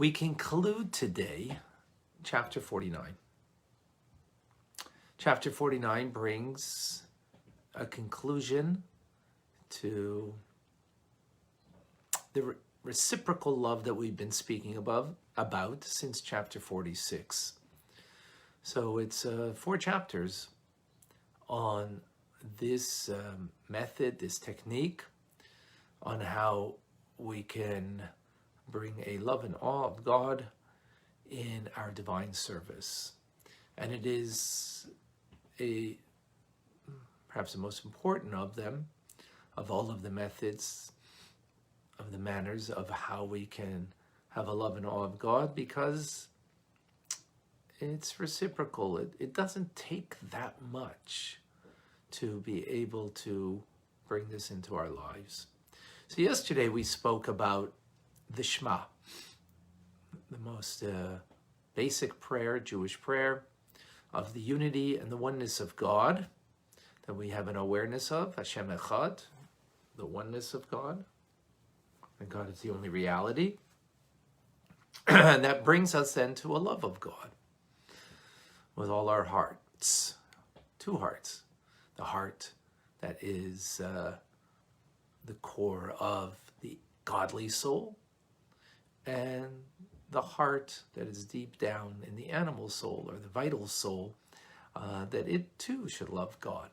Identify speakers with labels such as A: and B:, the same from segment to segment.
A: We conclude today chapter 49. Chapter 49 brings a conclusion to the reciprocal love that we've been speaking about since chapter 46. So it's 4 chapters on this method, this technique, on how we can bring a love and awe of God in our divine service. And it is perhaps the most important of them, of all of the methods, of the manners of how we can have a love and awe of God, because it's reciprocal. It doesn't take that much to be able to bring this into our lives. So yesterday we spoke about the Shema, the most basic prayer, Jewish prayer, of the unity and the oneness of God, that we have an awareness of, Hashem Echad, the oneness of God, and God is the only reality. And that brings us then to a love of God with all our hearts, 2 hearts. The heart that is the core of the godly soul, and the heart that is deep down in the animal soul, or the vital soul, that it too should love God.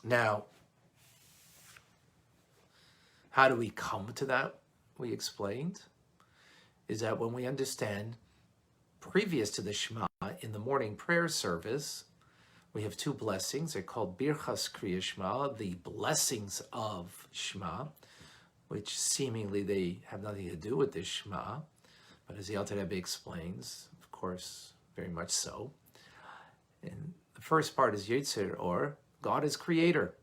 A: Now, how do we come to that? We explained, is that when we understand, previous to the Shema, in the morning prayer service, we have 2 blessings. They're called Birchas Kriya Shema, the blessings of Shema, which seemingly they have nothing to do with this Shema, but as the Alter Rebbe explains, of course, very much so. And the first part is Yetzer Or. God is creator.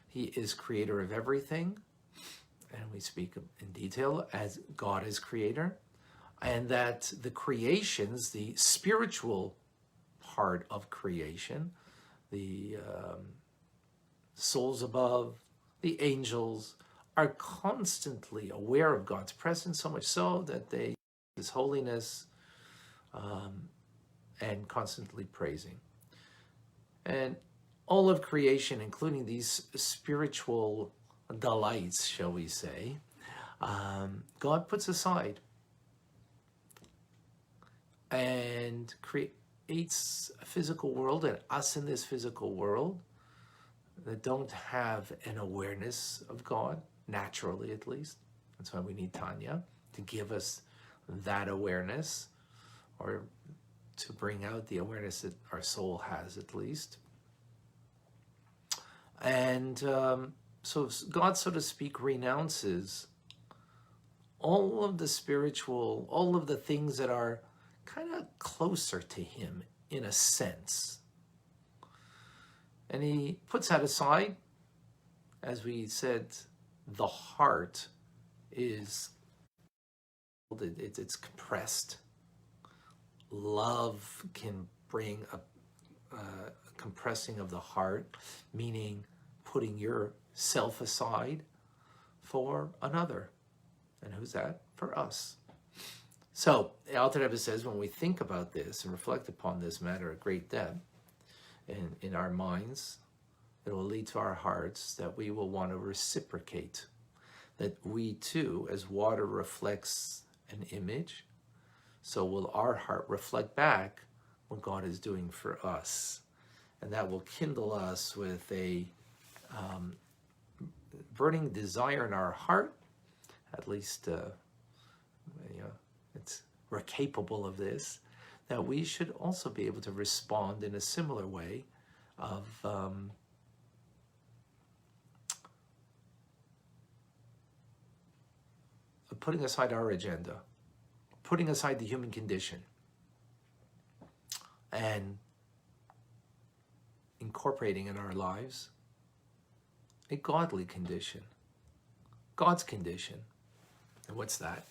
A: He is creator of everything, and we speak in detail as God is creator, and that the creations, the spiritual part of creation, the souls above, the angels, are constantly aware of God's presence, so much so that they, His holiness, and constantly praising. And all of creation, including these spiritual delights, shall we say, God puts aside and creates a physical world, and us in this physical world that don't have an awareness of God, naturally at least. That's why we need Tanya to give us that awareness, or to bring out the awareness that our soul has at least. And so God, so to speak, renounces all of the spiritual, all of the things that are kind of closer to Him in a sense. And He puts that aside. As we said, the heart is, it's compressed. Love can bring a compressing of the heart, meaning putting yourself aside for another. And who's that? For us. So, Alter Rebbe says, when we think about this and reflect upon this matter at great depth in our minds, it will lead to our hearts that we will want to reciprocate, that we too, as water reflects an image, so will our heart reflect back what God is doing for us. And that will kindle us with a burning desire in our heart, at least we're capable of this, that we should also be able to respond in a similar way of putting aside our agenda, putting aside the human condition, and incorporating in our lives a godly condition, God's condition. And what's that?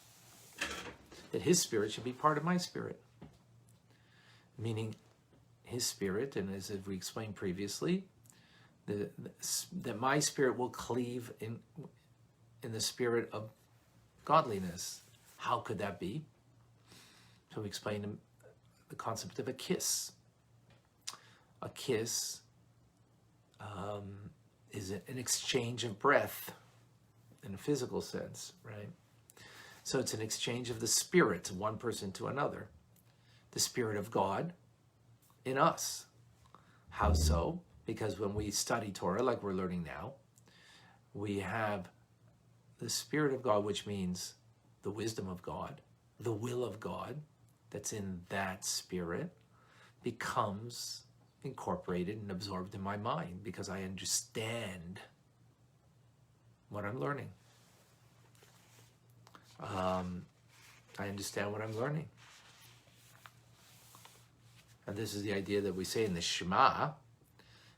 A: That His Spirit should be part of my spirit. Meaning His Spirit, and as we explained previously, that my spirit will cleave in the spirit of godliness, How could that be? So we explain the concept of a kiss. A kiss is an exchange of breath in a physical sense, right? So it's an exchange of the spirit, one person to another. The Spirit of God in us. How so? Because when we study Torah, like we're learning now, we have the Spirit of God, which means the wisdom of God, the will of God that's in that Spirit, becomes incorporated and absorbed in my mind because I understand what I'm learning. I understand what I'm learning. And this is the idea that we say in the Shema,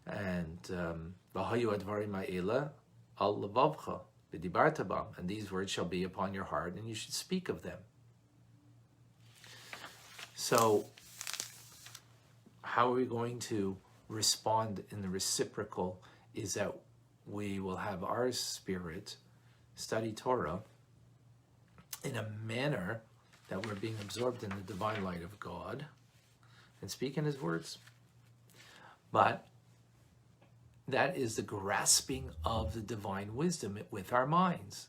A: and V'hayu advarim ha'ela al levavcha v'dibarta bam, and these words shall be upon your heart, and you should speak of them. So, how are we going to respond in the reciprocal is that we will have our spirit study Torah in a manner that we're being absorbed in the divine light of God and speak in his words. But that is the grasping of the divine wisdom with our minds.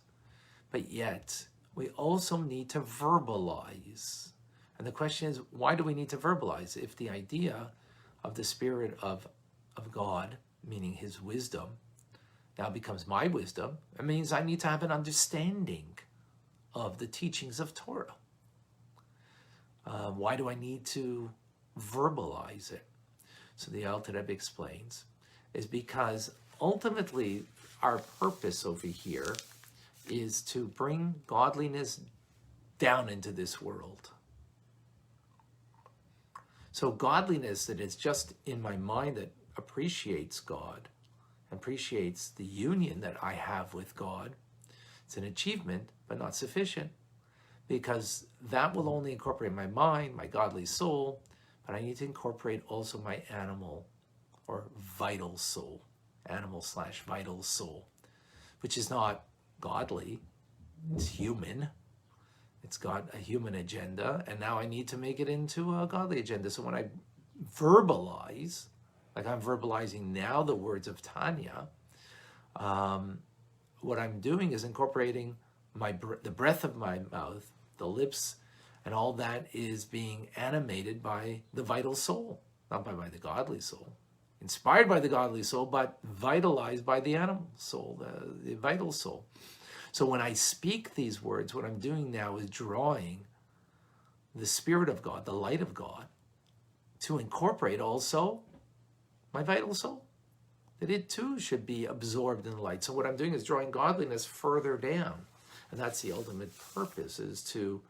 A: But yet, we also need to verbalize. And the question is, why do we need to verbalize? If the idea of the Spirit of God, meaning his wisdom, now becomes my wisdom, it means I need to have an understanding of the teachings of Torah. Why do I need to verbalize it? So the Alter Rebbe explains, is because ultimately our purpose over here is to bring godliness down into this world. So godliness that is just in my mind that appreciates God, appreciates the union that I have with God, it's an achievement, but not sufficient, because that will only incorporate my mind, my godly soul, but I need to incorporate also my animal or vital soul, animal/vital soul, which is not godly, it's human. It's got a human agenda, and now I need to make it into a godly agenda. So when I verbalize, like I'm verbalizing now the words of Tanya, what I'm doing is incorporating the breath of my mouth, the lips, and all that is being animated by the vital soul, not by the godly soul. Inspired by the godly soul, but vitalized by the animal soul, the vital soul. So when I speak these words, what I'm doing now is drawing the Spirit of God, the light of God, to incorporate also my vital soul, that it too should be absorbed in the light. So what I'm doing is drawing godliness further down. And that's the ultimate purpose, is to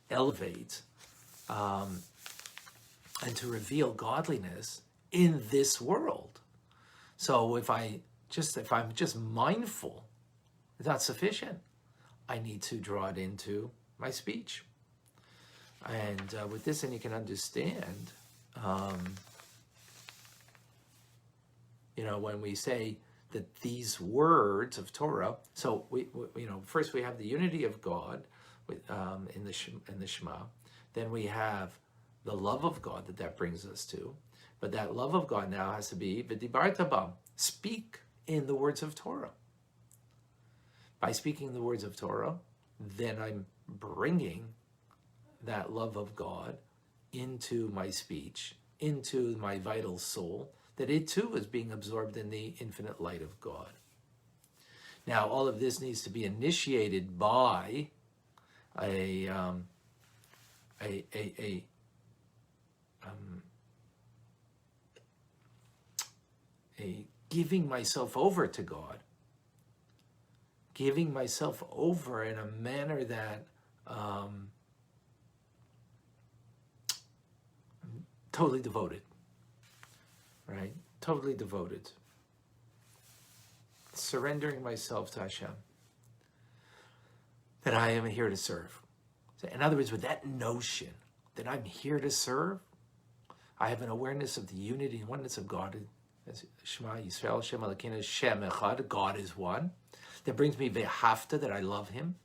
A: elevate and to reveal godliness in this world. So if I'm just mindful, it's not sufficient. I need to draw it into my speech. And with this, and you can understand, when we say that these words of Torah, so we first we have the unity of God in the Shema, then we have the love of God that brings us to, but that love of God now has to be v'dibarta bam, speak in the words of Torah. By speaking the words of Torah, then I'm bringing that love of God into my speech, into my vital soul, that it too is being absorbed in the infinite light of God. Now, all of this needs to be initiated by a giving myself over to God. Giving myself over in a manner that I'm totally devoted, right? Totally devoted. Surrendering myself to Hashem. That I am here to serve. So in other words, with that notion that I'm here to serve, I have an awareness of the unity and oneness of God. As Shema Yisrael, Shem Elokeinu, Shem Echad, God is one. That brings me vehafta, that I love him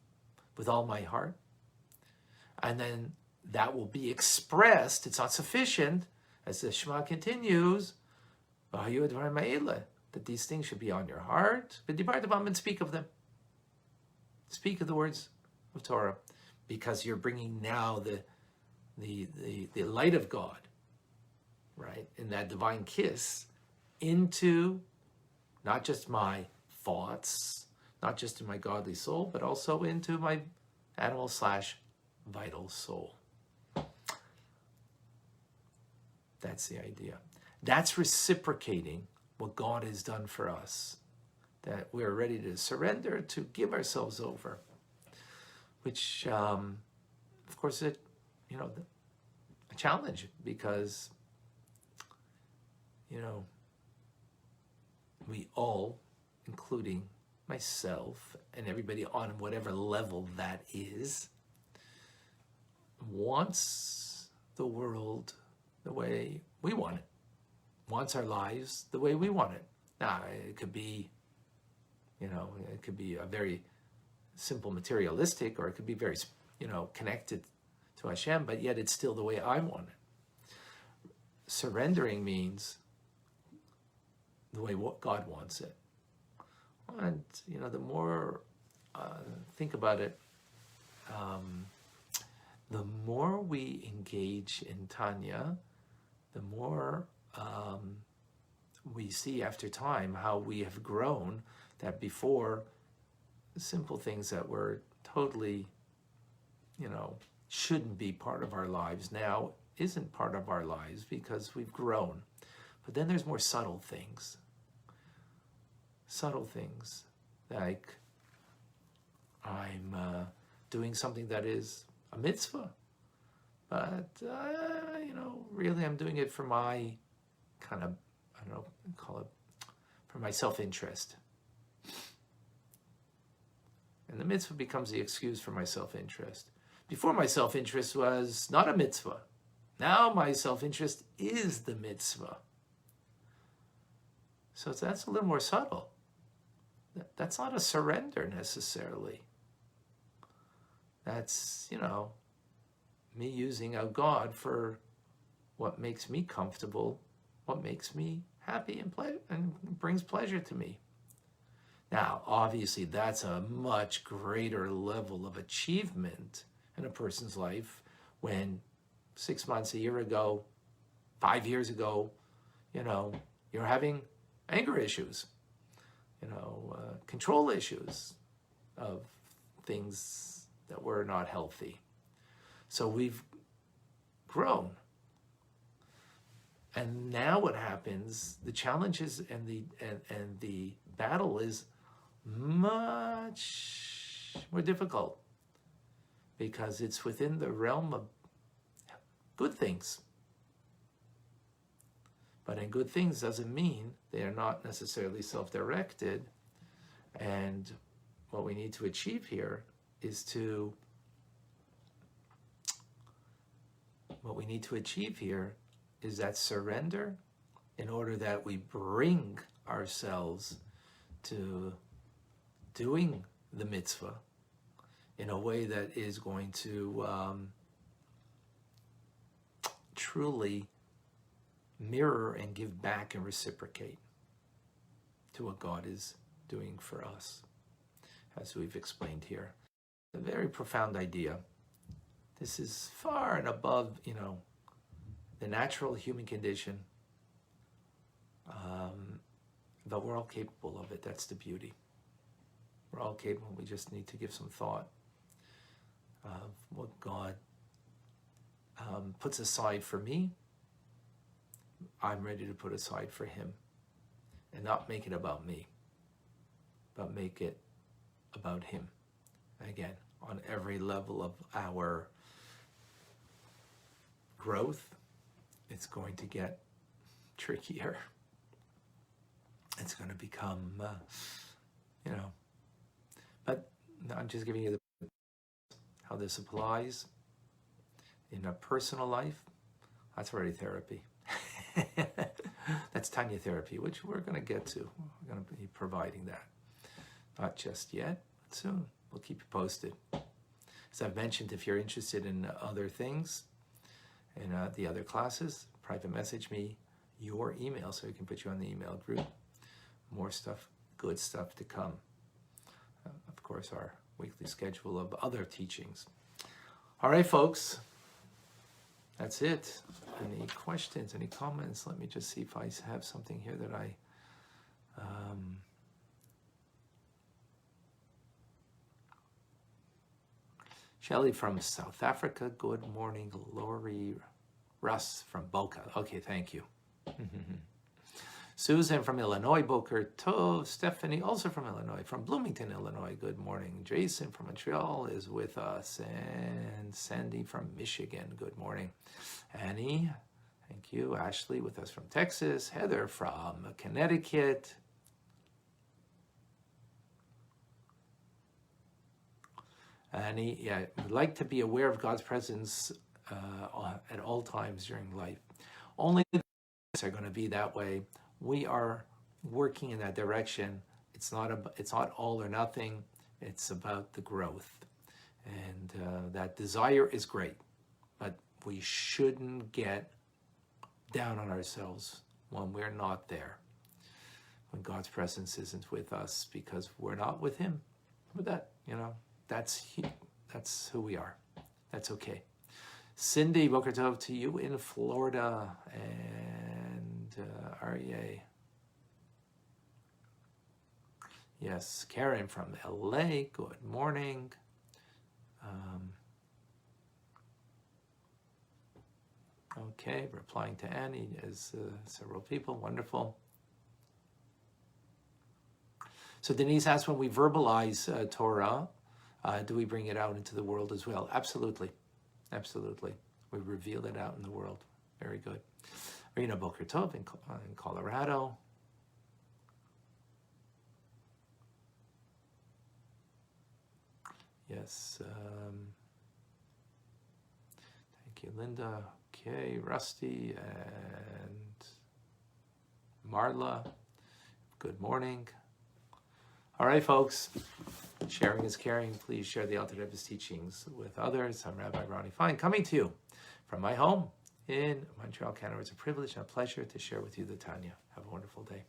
A: with all my heart. And then that will be expressed. It's not sufficient, as the Shema continues, that these things should be on your heart, but depart them and speak of them. Speak of the words of Torah, because you're bringing now the light of God, right, in that divine kiss, into not just my thoughts, not just in my godly soul, but also into my animal/vital soul. That's the idea. That's reciprocating what God has done for us, that we're ready to surrender, to give ourselves over, which, of course, is a challenge, because, we all, including myself and everybody on whatever level that is, wants the world the way we want it, wants our lives the way we want it. Now, it could be, a very simple materialistic, or it could be very, connected to Hashem, but yet it's still the way I want it. Surrendering means the way God wants it. And, the more think about it, the more we engage in Tanya, the more we see after time how we have grown, that before, simple things that were totally, shouldn't be part of our lives now isn't part of our lives because we've grown. But then there's more subtle things. Subtle things, like I'm doing something that is a mitzvah, but, really I'm doing it for my kind of, call it, for my self-interest. And the mitzvah becomes the excuse for my self-interest. Before, my self-interest was not a mitzvah. Now my self-interest is the mitzvah. So that's a little more subtle. That's not a surrender necessarily. That's, me using a God for what makes me comfortable, what makes me happy and brings pleasure to me. Now, obviously, that's a much greater level of achievement in a person's life when 6 months, a year ago, 5 years ago, you're having anger issues, control issues of things that were not healthy. So we've grown. And now what happens, the challenges and the battle is much more difficult, because it's within the realm of good things. But in good things doesn't mean they are not necessarily self-directed. And what we need to achieve here is that surrender, in order that we bring ourselves to doing the mitzvah in a way that is going to truly mirror and give back and reciprocate to what God is doing for us, as we've explained here. A very profound idea. This is far and above, the natural human condition, but we're all capable of it. That's the beauty. We're all capable. We just need to give some thought of what God puts aside for me. I'm ready to put aside for Him, and not make it about me, but make it about Him. Again, on every level of our growth, it's going to get trickier. It's going to become, but I'm just giving you how this applies in a personal life. That's already therapy. That's Tanya therapy, which we're going to get to. We're going to be providing that. Not just yet, but soon. We'll keep you posted. As I've mentioned, if you're interested in other things, in the other classes, private message me your email so we can put you on the email group. More stuff, good stuff to come. Of course, our weekly schedule of other teachings. All right, folks, that's it. Any questions, any comments? Let me just see if I have something here that I... Shelley from South Africa, good morning. Lori Russ from Boca. Okay, thank you. Susan from Illinois, Boker Tov. Stephanie, also from Illinois, from Bloomington, Illinois. Good morning. Jason from Montreal is with us. And Sandy from Michigan. Good morning. Annie, thank you. Ashley with us from Texas. Heather from Connecticut. Annie, yeah, we'd like to be aware of God's presence at all times during life. Only the are going to be that way. We are working in that direction. It's not all or nothing. It's about the growth. And that desire is great, but we shouldn't get down on ourselves when we're not there, when God's presence isn't with us, because we're not with him. With that, that's who we are. That's okay. Cindy, Boker Tov to you in Florida, and REA. Yes, Karen from LA, good morning. Okay, replying to Annie is several people, wonderful. So Denise asked, when we verbalize Torah, do we bring it out into the world as well? Absolutely. Absolutely. We reveal it out in the world. Very good. Rena Boker Tov in Colorado. Yes. Thank you, Linda. Okay, Rusty and Marla. Good morning. All right, folks. Sharing is caring. Please share the Alter Rebbe's teachings with others. I'm Rabbi Ronnie Fine, coming to you from my home in Montreal, Canada. It's a privilege and a pleasure to share with you the Tanya. Have a wonderful day.